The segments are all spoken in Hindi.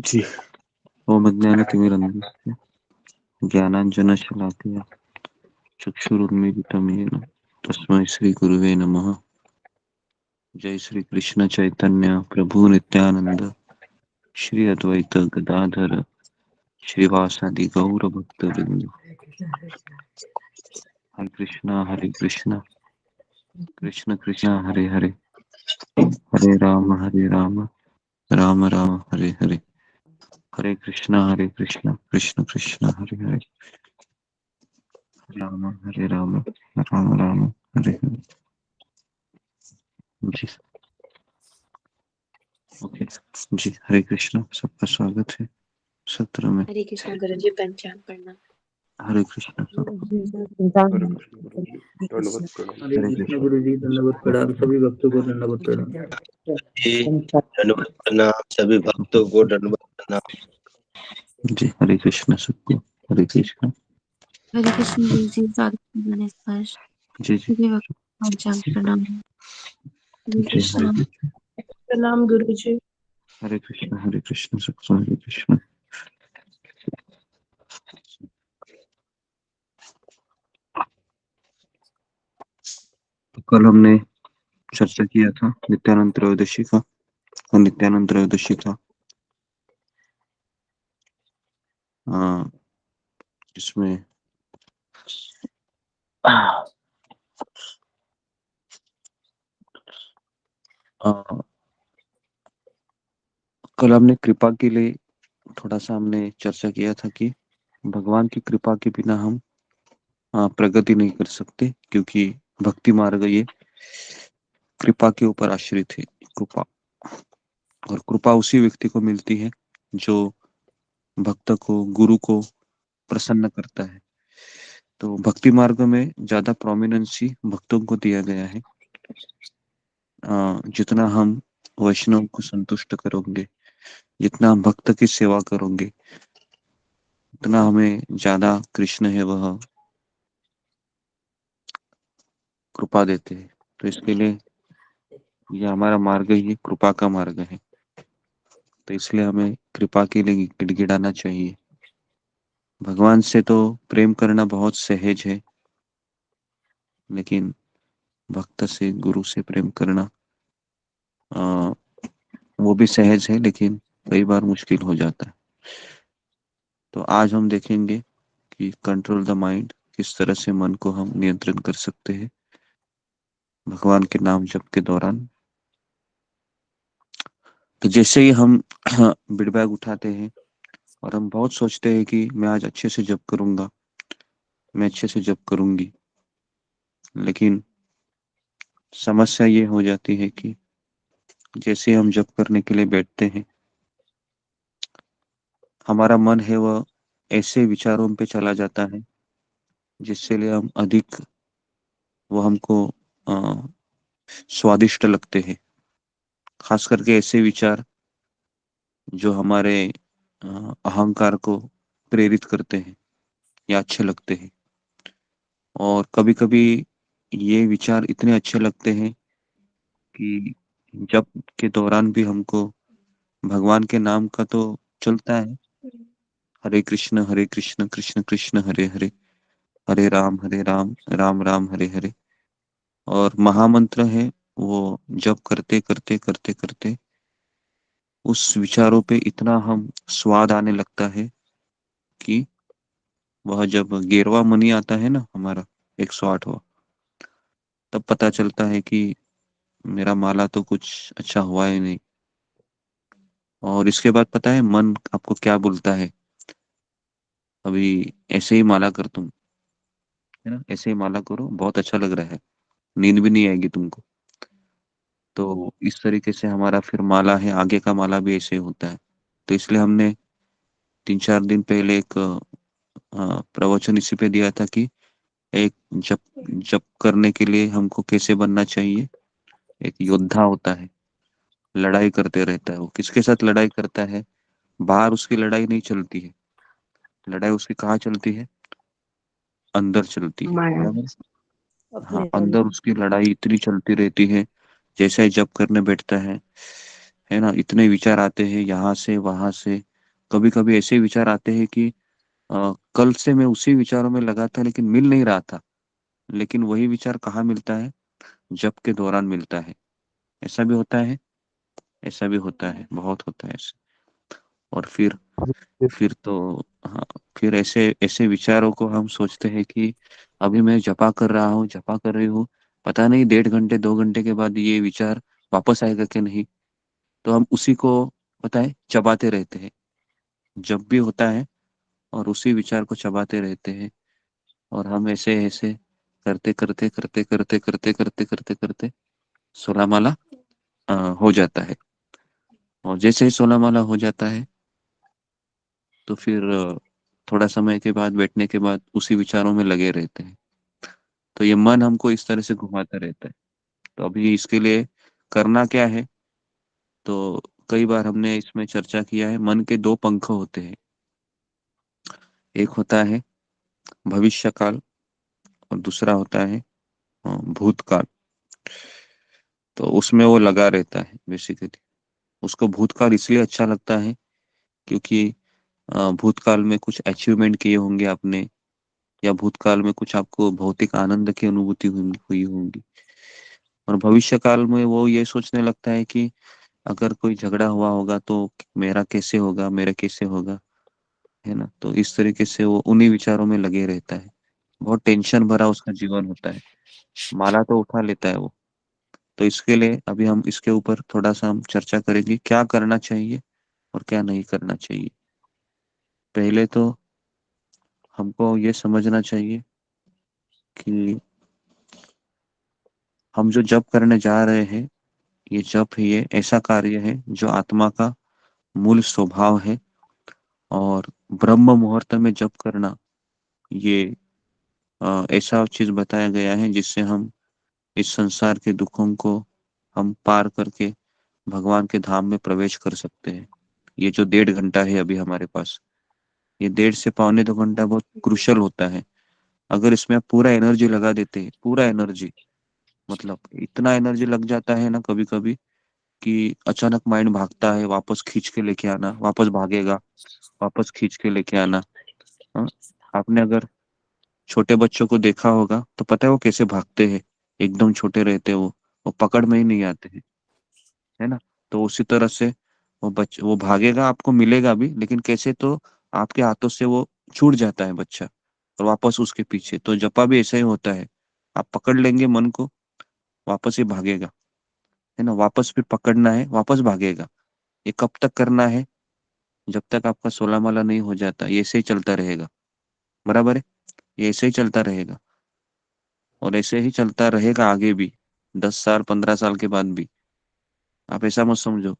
जी। ओम अज्ञानतिमिरन्धस्य ज्ञानाञ्जनशलाकया चक्षुरुन्मीलितं येन तस्मै श्रीगुरुवे नमः। जय श्री कृष्ण चैतन्य प्रभु नित्यानंद श्री अद्वैत गदाधर श्रीवासादि गौर भक्त वृंद। हरे कृष्ण कृष्ण कृष्ण हरे हरे, हरे राम राम राम हरे हरे, हरे कृष्ण कृष्ण कृष्ण हरे हरे, हरे राम राम हरे हरे। जी ओके जी, हरे कृष्ण, सबका स्वागत है सत्र में। हरे कृष्णा गुरु जी, पंचांग पढ़ना। हरे कृष्ण हरे कृष्ण गुरु जी, दंडवत प्रणाम। हरे कृष्ण गुरु जी, दंडवत प्रणाम। सभी भक्तों को दंडवत प्रणाम। दंडवत प्रणाम, सभी भक्तों को दंडवत प्रणाम। जी, हरे कृष्ण सबको, हरे कृष्ण। हरे कृष्ण गुरु जी, साधु स्पर्श जी जी सभी भक्त पंचांग प्रणाम। हरे जी, कृष्णा। हरे प्रणाम गुरु जी। कृष्ण सबको हरे कृष्ण। तो कल हमने चर्चा किया था नित्यानंद त्रयोदशी का, और नित्यानंद त्रयोदशी था जिसमें कल हमने कृपा के लिए थोड़ा सा हमने चर्चा किया था कि भगवान की कृपा के बिना हम प्रगति नहीं कर सकते, क्योंकि भक्ति मार्ग ये कृपा के ऊपर आश्रित है। कृपा, और कृपा उसी व्यक्ति को मिलती है जो भक्त को, गुरु को प्रसन्न करता है। तो भक्ति मार्ग में ज्यादा प्रोमिनेंस ही भक्तों को दिया गया है। जितना हम वैष्णव को संतुष्ट करोगे, जितना हम भक्त की सेवा करोगे, उतना हमें ज्यादा कृष्ण है वह कृपा देते हैं। तो इसके लिए ये हमारा मार्ग ही कृपा का मार्ग है। तो इसलिए हमें कृपा के लिए गिड़गिड़ाना चाहिए। भगवान से तो प्रेम करना बहुत सहज है, लेकिन भक्त से, गुरु से प्रेम करना आ, वो भी सहज है, लेकिन कई बार मुश्किल हो जाता है। तो आज हम देखेंगे कि कंट्रोल द माइंड, किस तरह से मन को हम नियंत्रण कर सकते हैं भगवान के नाम जप के दौरान। तो जैसे ही हम बिड बैग उठाते हैं और हम बहुत सोचते हैं कि मैं आज अच्छे से जप करूंगा, मैं अच्छे से जप करूंगी, लेकिन समस्या ये हो जाती है कि जैसे हम जप करने के लिए बैठते हैं, हमारा मन है वह ऐसे विचारों पे चला जाता है जिससे लिए हम अधिक, वो हमको अ, स्वादिष्ट लगते हैं। खास करके ऐसे विचार जो हमारे अहंकार को प्रेरित करते हैं या अच्छे लगते हैं। और कभी कभी ये विचार इतने अच्छे लगते हैं कि जप के दौरान भी हमको भगवान के नाम का तो चलता है, हरे कृष्ण कृष्ण कृष्ण हरे हरे, हरे राम राम राम हरे हरे। और महामंत्र है वो जप करते करते करते करते उस विचारों पे इतना हम स्वाद आने लगता है कि वह जब 11वां मनी आता है ना हमारा, 108वां, तब पता चलता है कि मेरा माला तो कुछ अच्छा हुआ ही नहीं। और इसके बाद पता है मन आपको क्या बोलता है, अभी ऐसे ही माला कर तुम, है ना, ऐसे ही माला करो, बहुत अच्छा लग रहा है, नींद भी नहीं आएगी तुमको। तो इस तरीके से हमारा फिर माला है, आगे का माला भी ऐसे होता है। तो इसलिए हमने 3-4 दिन पहले एक प्रवचन इसी पे दिया था कि एक जप जप करने के लिए हमको कैसे बनना चाहिए। एक योद्धा होता है, लड़ाई करते रहता है। वो किसके साथ लड़ाई करता है? बाहर उसकी लड़ाई नहीं चलती है, लड़ाई उसकी कहाँ चलती है? अंदर चलती है, माया बराबर। हाँ, अपने अंदर अंदर। उसकी लड़ाई इतनी चलती रहती है। जैसे ही जप करने बैठता है है ना, इतने विचार आते हैं यहाँ से वहां से। कभी कभी ऐसे विचार आते हैं कि कल से मैं उसी विचारों में लगा था लेकिन मिल नहीं रहा था, लेकिन वही विचार कहाँ मिलता है? जप के दौरान मिलता है। ऐसा भी होता है, ऐसा भी होता है, बहुत होता है ऐसे। और फिर तो हाँ, फिर ऐसे ऐसे विचारों को हम सोचते हैं कि अभी मैं जपा कर रहा हूँ, जपा कर रही हूँ, पता नहीं 1.5 घंटे 2 घंटे के बाद ये विचार वापस आएगा कि नहीं। तो हम उसी को, पता है, चबाते रहते हैं। जब भी होता है और उसी विचार को चबाते रहते हैं। और हम ऐसे ऐसे करते करते करते करते करते करते करते करते 16 माला हो जाता है। और जैसे ही 16 माला हो जाता है तो फिर थोड़ा समय के बाद, बैठने के बाद उसी विचारों में लगे रहते हैं। तो ये मन हमको इस तरह से घुमाता रहता है। तो अभी इसके लिए करना क्या है? तो कई बार हमने इसमें चर्चा किया है, मन के दो पंख होते हैं। एक होता है भविष्य काल और दूसरा होता है भूतकाल। तो उसमें वो लगा रहता है बेसिकली। उसको भूतकाल इसलिए अच्छा लगता है क्योंकि भूतकाल में कुछ अचीवमेंट किए होंगे आपने, या भूतकाल में कुछ आपको भौतिक आनंद की अनुभूति हुई हुई होंगी। और भविष्य काल में वो ये सोचने लगता है कि अगर कोई झगड़ा हुआ होगा तो मेरा कैसे होगा, मेरा कैसे होगा, है ना। तो इस तरीके से वो उन्हीं विचारों में लगे रहता है। बहुत टेंशन भरा उसका जीवन होता है। माला तो उठा लेता है वो। तो इसके लिए अभी हम इसके ऊपर थोड़ा सा हम चर्चा करेंगे, क्या करना चाहिए और क्या नहीं करना चाहिए। पहले तो हमको ये समझना चाहिए कि हम जो जप करने जा रहे हैं, ये जप ही ये ऐसा कार्य है जो आत्मा का मूल स्वभाव है। और ब्रह्म मुहूर्त में जप करना, ये ऐसा चीज बताया गया है जिससे हम इस संसार के दुखों को हम पार करके भगवान के धाम में प्रवेश कर सकते हैं। ये जो 1.5 घंटा है अभी हमारे पास, ये 1.5 से 1.25 घंटा बहुत क्रुशल होता है। अगर इसमें आप पूरा एनर्जी लगा देते हैं, पूरा एनर्जी, मतलब इतना एनर्जी लग जाता है ना कभी कभी कि अचानक माइंड भागता है, वापस खींच के लेके आना, वापस भागेगा, वापस खींच के लेके आना। हाँ? आपने अगर छोटे बच्चों को देखा होगा तो पता है वो कैसे भागते हैं। एकदम छोटे रहते हैं वो पकड़ में ही नहीं आते हैं, है ना। तो उसी तरह से वो भागेगा, आपको मिलेगा भी, लेकिन कैसे, तो आपके हाथों से वो छूट जाता है बच्चा और वापस उसके पीछे। तो जपा भी ऐसा ही होता है। आप पकड़ लेंगे मन को, वापस ही भागेगा, है ना। वापस भी पकड़ना है, वापस भागेगा। ये कब तक करना है? जब तक आपका 16 माला नहीं हो जाता, ये ऐसे ही चलता रहेगा। बराबर है, ये ऐसे ही चलता रहेगा। और ऐसे ही चलता रहेगा आगे भी, 10 साल 15 साल के बाद भी। आप ऐसा मत समझो,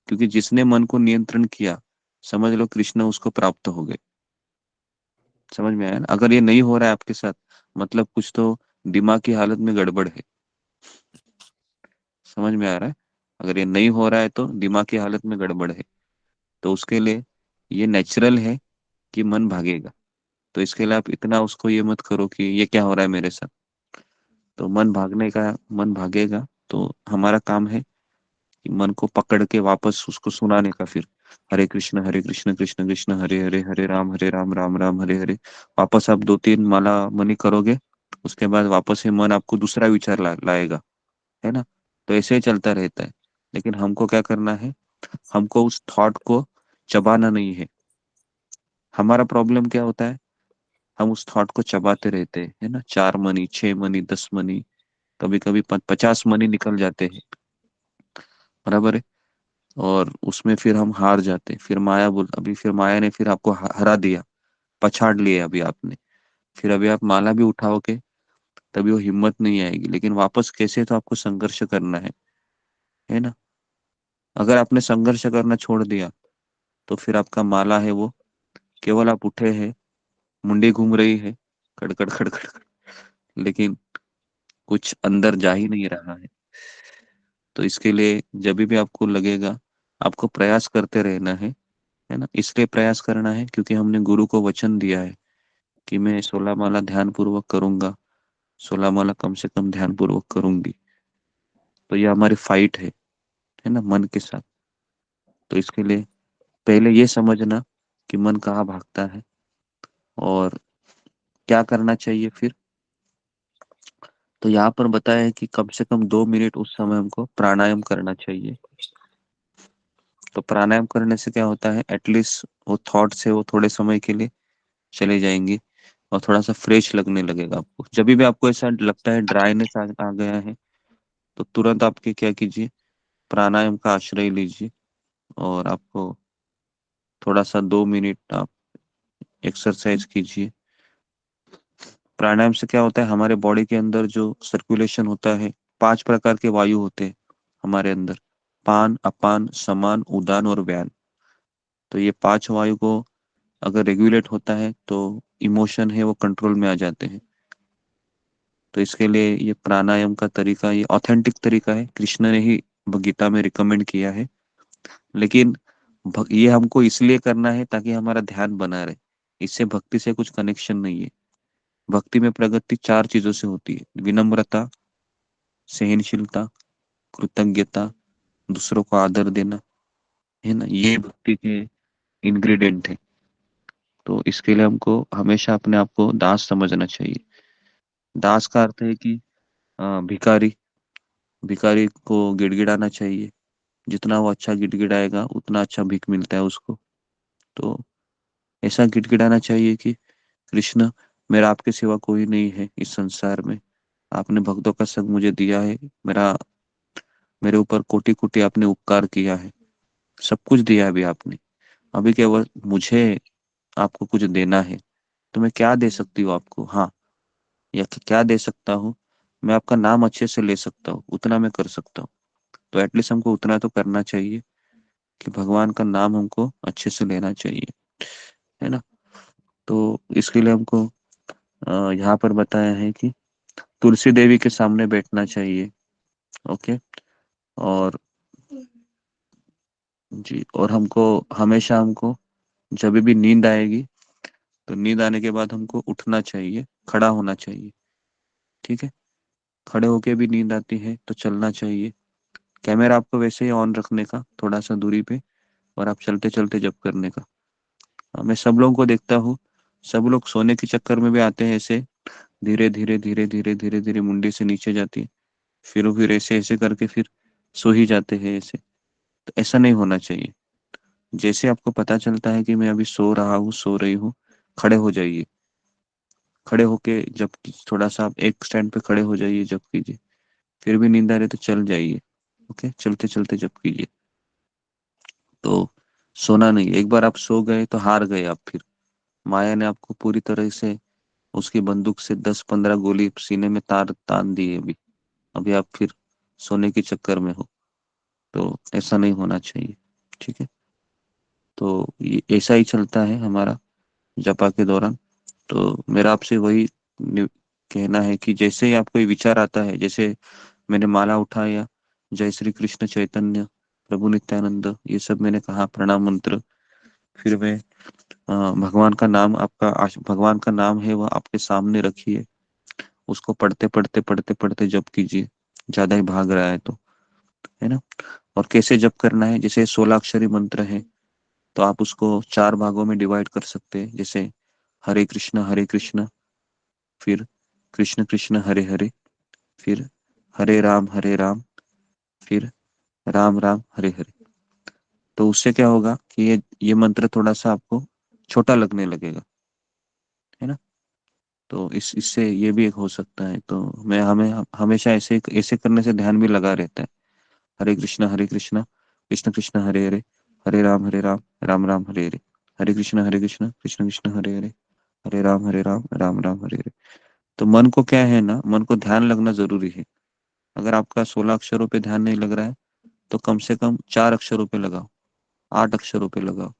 क्योंकि जिसने मन को नियंत्रण किया, समझ लो कृष्ण उसको प्राप्त हो गए। समझ में आया ना? अगर ये नहीं हो रहा है आपके साथ, मतलब कुछ तो दिमाग की हालत में गड़बड़ है। समझ में आ रहा है? अगर ये नहीं हो रहा है तो दिमाग की हालत में गड़बड़ है। तो उसके लिए ये नेचुरल है कि मन भागेगा। तो इसके लिए आप इतना उसको ये मत करो कि ये क्या हो रहा है मेरे साथ। तो मन भागेगा। तो हमारा काम है कि मन को पकड़ के वापस उसको सुनाने का। फिर हरे कृष्ण कृष्ण कृष्ण हरे हरे, हरे राम राम हरे हरे। वापस आप 2-3 माला मनी करोगे, उसके बाद वापस से मन आपको दूसरा विचार लाएगा, है ना। तो ऐसे ही चलता रहता है। लेकिन हमको क्या करना है? हमको उस थॉट को चबाना नहीं है। हमारा प्रॉब्लम क्या होता है? हम उस थॉट को चबाते रहते हैं, है ना। 4 मनी 6 मनी 10 मनी, कभी कभी 50 मनी निकल जाते हैं। बराबर है। और उसमें फिर हम हार जाते हैं। फिर माया ने फिर आपको हरा दिया, पछाड़ लिया अभी आपने। फिर अभी आप माला भी उठाओगे तभी वो हिम्मत नहीं आएगी। लेकिन वापस कैसे, तो आपको संघर्ष करना है ना। अगर आपने संघर्ष करना छोड़ दिया तो फिर आपका माला है वो, केवल आप उठे हैं, मुंडी घूम रही है, खड़खड़ खड़खड़, लेकिन कुछ अंदर जा ही नहीं रहा है। तो इसके लिए जब भी आपको लगेगा, आपको प्रयास करते रहना है ना। इसलिए प्रयास करना है क्योंकि हमने गुरु को वचन दिया है कि मैं 16 माला ध्यान पूर्वक करूंगा, 16 माला कम से कम ध्यान पूर्वक करूंगी। तो ये हमारी फाइट है ना, मन के साथ। तो इसके लिए पहले ये समझना कि मन कहाँ भागता है और क्या करना चाहिए फिर। तो यहाँ पर बताया है कि कम से कम 2 मिनट उस समय हमको प्राणायाम करना चाहिए। तो प्राणायाम करने से क्या होता है, एटलीस्ट वो थॉट से वो थोड़े समय के लिए चले जाएंगे और थोड़ा सा फ्रेश लगने लगेगा आपको। जब भी आपको ऐसा लगता है ड्राइनेस आ गया है, तो तुरंत आपके क्या कीजिए, प्राणायाम का आश्रय लीजिए और आपको थोड़ा सा 2 मिनट आप एक्सरसाइज कीजिए। प्राणायाम से क्या होता है, हमारे बॉडी के अंदर जो सर्कुलेशन होता है, 5 प्रकार के वायु होते हैं हमारे अंदर, पान, अपान, समान, उदान और व्यान। तो ये 5 वायु को अगर रेगुलेट होता है तो इमोशन है वो कंट्रोल में आ जाते हैं। तो इसके लिए ये प्राणायाम का तरीका, ये ऑथेंटिक तरीका है, कृष्ण ने ही गीता में रिकमेंड किया है। लेकिन ये हमको इसलिए करना है ताकि हमारा ध्यान बना रहे। इससे भक्ति से कुछ कनेक्शन नहीं है। भक्ति में प्रगति 4 चीजों से होती है: विनम्रता, सहनशीलता, कृतज्ञता, दूसरों को आदर देना, है ना। ये भक्ति के इंग्रेडिएंट है। तो इसके लिए हमको हमेशा अपने आप को दास समझना चाहिए। दास का अर्थ है कि भिखारी। भिखारी को गिड़गिड़ाना चाहिए। जितना वो अच्छा गिड़गिड़ाएगा उतना अच्छा भीख मिलता है उसको। तो ऐसा गिड़गिड़ाना चाहिए कि कृष्ण, मेरा आपके सिवा कोई नहीं है इस संसार में। आपने भक्तों का संग मुझे दिया है। मेरा मेरे ऊपर कोटि कोटि आपने उपकार किया है। सब कुछ दिया है अभी आपने। अभी केवल मुझे आपको कुछ देना है। तो मैं क्या दे सकती हूँ आपको? हाँ, या क्या दे सकता हूँ, मैं आपका नाम अच्छे से ले सकता हूँ, उतना मैं कर सकता हूँ। तो एटलीस्ट हमको उतना तो करना चाहिए कि भगवान का नाम हमको अच्छे से लेना चाहिए, है ना। तो इसके लिए हमको यहाँ पर बताया है कि तुलसी देवी के सामने बैठना चाहिए। ओके। और जी, और हमको हमेशा हमको जब भी नींद आएगी तो नींद आने के बाद हमको उठना चाहिए, खड़ा होना चाहिए। ठीक है। खड़े होके भी नींद आती है तो चलना चाहिए। कैमरा आपको वैसे ही ऑन रखने का, थोड़ा सा दूरी पे, और आप चलते चलते जब करने का। मैं सब लोगों को देखता हूँ, सब लोग सोने के चक्कर में भी आते हैं ऐसे, धीरे धीरे धीरे धीरे धीरे धीरे मुंडी से नीचे जाती है, फिर ऐसे ऐसे करके फिर सो ही जाते हैं ऐसे। तो ऐसा नहीं होना चाहिए। जैसे आपको पता चलता है कि मैं अभी सो रहा हूँ, सो रही हूँ, खड़े हो जाइए। खड़े होके जब थोड़ा सा आप एक स्टैंड पे खड़े हो जाइए, जब कीजिए। फिर भी नींद आ रही है तो चल जाइए। ओके, चलते चलते जब कीजिए। तो सोना नहीं, एक बार आप सो गए तो हार गए आप। फिर माया ने आपको पूरी तरह से उसकी बंदूक से 10-15 गोली सीने में तार तान दी है अभी। अभी आप फिर सोने के चक्कर में हो। तो ऐसा नहीं होना चाहिए। ठीक है। तो ये ऐसा ही चलता है हमारा जपा के दौरान। तो मेरा आपसे वही कहना है कि जैसे ही आपको ये विचार आता है, जैसे मैंने माला उठाया, जय श्री कृष्ण चैतन्य प्रभु नित्यानंद, ये सब मैंने कहा प्रणाम मंत्र, फिर मैं भगवान का नाम, भगवान का नाम है वह आपके सामने रखिए। उसको पढ़ते पढ़ते पढ़ते पढ़ते जप कीजिए, ज्यादा ही भाग रहा है तो, है ना। और कैसे जप करना है, जैसे 16 अक्षरी मंत्र है तो आप उसको 4 भागों में डिवाइड कर सकते हैं। जैसे हरे कृष्ण, फिर कृष्ण कृष्ण हरे हरे, फिर हरे राम, फिर राम राम हरे हरे। तो उससे क्या होगा कि ये मंत्र थोड़ा सा आपको छोटा लगने लगेगा, है ना। तो इससे ये भी एक हो सकता है। तो मैं हमें हमेशा ऐसे ऐसे करने से ध्यान भी लगा रहता है। हरे कृष्ण कृष्ण कृष्ण हरे हरे, हरे राम राम राम हरे हरे, हरे कृष्ण कृष्ण कृष्ण हरे हरे, हरे राम राम राम हरे हरे। तो मन को क्या है ना, मन को ध्यान लगना जरूरी है। अगर आपका 16 अक्षरों पे ध्यान नहीं लग रहा है तो कम से कम 4 अक्षरों पे लगाओ, 8 अक्षरों पे लगाओ।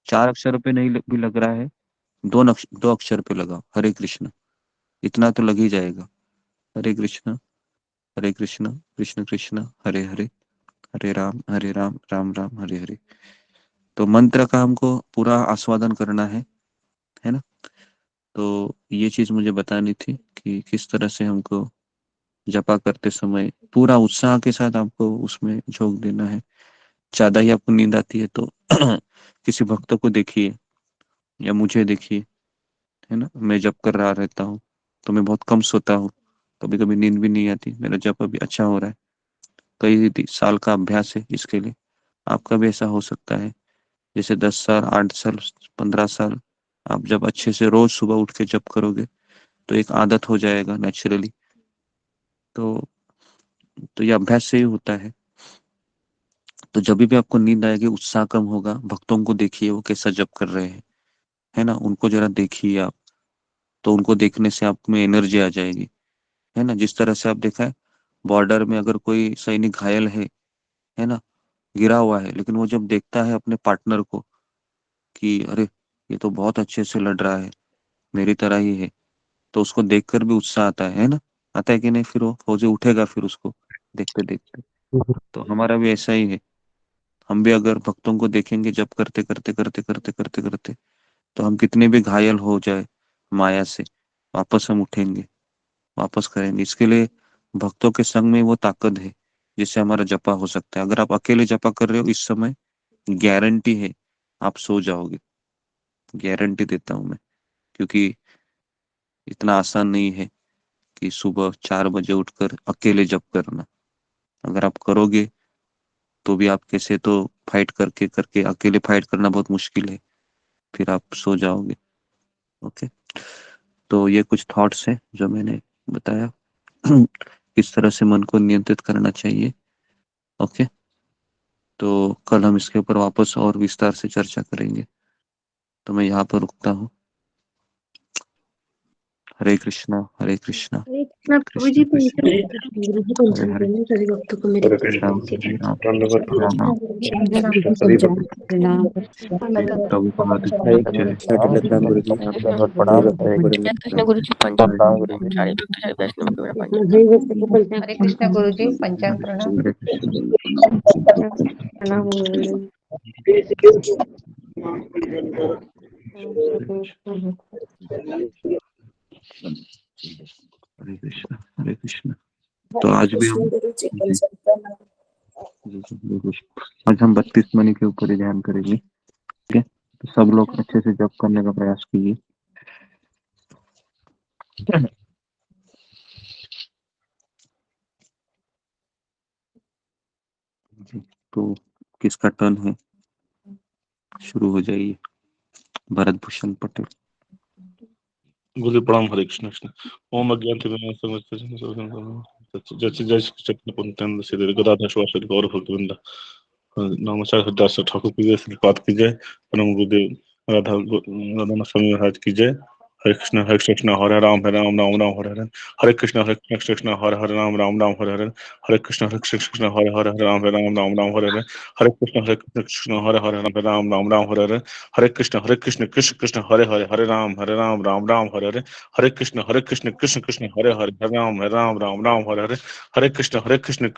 4 अक्षरों पे नहीं भी लग रहा है, 2 अक्षर पे लगाओ, हरे कृष्ण, इतना तो लग ही जाएगा। हरे कृष्ण, हरे कृष्ण कृष्ण कृष्ण हरे हरे, हरे राम राम राम हरे हरे। तो मंत्र का हमको पूरा आस्वादन करना है ना। तो ये चीज मुझे बतानी थी कि किस तरह से हमको जपा करते समय पूरा उत्साह के साथ आपको उसमें झोंक देना है। ज्यादा ही आपको नींद आती है तो किसी भक्त को देखिए या मुझे देखिए, है ना। मैं जप कर रहा रहता हूँ तो मैं बहुत कम सोता हूँ, कभी कभी नींद भी नहीं आती, मेरा जप अभी अच्छा हो रहा है। कई साल का अभ्यास है इसके लिए। आपका भी ऐसा हो सकता है, जैसे 10 साल, 8 साल, 15 साल आप जब अच्छे से रोज सुबह उठ के जप करोगे तो एक आदत हो जाएगा नेचुरली। तो ये अभ्यास से ही होता है। तो जब भी आपको नींद आएगी, उत्साह कम होगा, भक्तों को देखिए वो कैसा जप कर रहे हैं, है ना, उनको जरा देखिए आप। तो उनको देखने से आप में एनर्जी आ जाएगी, है ना। जिस तरह से आप देखा है बॉर्डर में अगर कोई सैनिक घायल है ना, गिरा हुआ है, लेकिन वो जब देखता है अपने पार्टनर को कि अरे ये तो बहुत अच्छे से लड़ रहा है, मेरी तरह ही है, तो उसको देखकर भी उत्साह आता है ना। आता है कि नहीं, फिर वो फौजी उठेगा फिर उसको देखते देखते। तो हमारा भी ऐसा ही है। हम भी अगर भक्तों को देखेंगे जब करते करते करते करते करते करते, तो हम कितने भी घायल हो जाए माया से, वापस हम उठेंगे, वापस करेंगे। इसके लिए भक्तों के संग में वो ताकत है जिससे हमारा जपा हो सकता है। अगर आप अकेले जपा कर रहे हो इस समय, गारंटी है आप सो जाओगे, गारंटी देता हूं मैं। क्योंकि इतना आसान नहीं है कि सुबह 4 बजे उठकर अकेले जप करना। अगर आप करोगे तो भी आप कैसे तो फाइट करके करके, अकेले फाइट करना बहुत मुश्किल है, फिर आप सो जाओगे। ओके। तो ये कुछ थॉट्स हैं जो मैंने बताया किस तरह से मन को नियंत्रित करना चाहिए। ओके। तो कल हम इसके ऊपर वापस और विस्तार से चर्चा करेंगे। तो मैं यहाँ पर रुकता हूँ। हरे कृष्णा, हरे कृष्णा, हरे कृष्णा प्रभु जी, कृष्ण गुरु जी हरे पंचांग हरे, करना, सभी भक्तों को मेरे हरे तरफ कृष्ण, राम से हरे राम, दंडवत राम प्रणाम। राम। हरे कृष्ण सभी भक्त। प्रणाम। प्रभुपाद हरे की जय। कृष्णा तिलक राम गुरु जी, सभी भक्तों को दंडवत कृष्ण प्रणाम। गुरु जी पंचांग सारे भक्त सारे वैष्णव को मेरा अपना पंचांग हरि भक्त को पंचांग हरे कृष्णा गुरु जी पंचांग हरे प्रणाम। हरे कृष्ण। प्रणाम गुरुदेव। हरे कृष्ण, हरे कृष्ण। तो आज भी हम जी जी, आज हम 32 मणि के ऊपर ही ध्यान करेंगे। ठीक है, तो सब लोग अच्छे से जप करने का प्रयास कीजिए। जी, तो किसका टर्न है? शुरू हो जाइए। भरत भूषण पटेल। गुरु प्रणाम। हरे कृष्ण कृष्ण। ओम अज्ञान जैसे जय श्री चैतन्य पुनित्यानंद श्री गदाधर शिवाचार्य गौर भक्तवृंद नामाचार्य हरिदास ठाकुर की जय, श्रीपाद की जय, परम गुरुदेव राधा स्वामी महाराज की जय। हरे कृष्ण हरे राम राम राम हरे हरे, हरे कृष्ण कृष्ण हरे हरे राम राम हरे हरे, हरे कृष्ण कृष्ण हरे हरे राम राम हरे हरे, हरे कृष्ण कृष्ण हरे हरे राम राम हरे हरे, हरे कृष्ण कृष्ण कृष्ण हरे राम राम हरे हरे, हरे कृष्ण कृष्ण कृष्ण हरे राम राम हरे हरे, हरे कृष्ण कृष्ण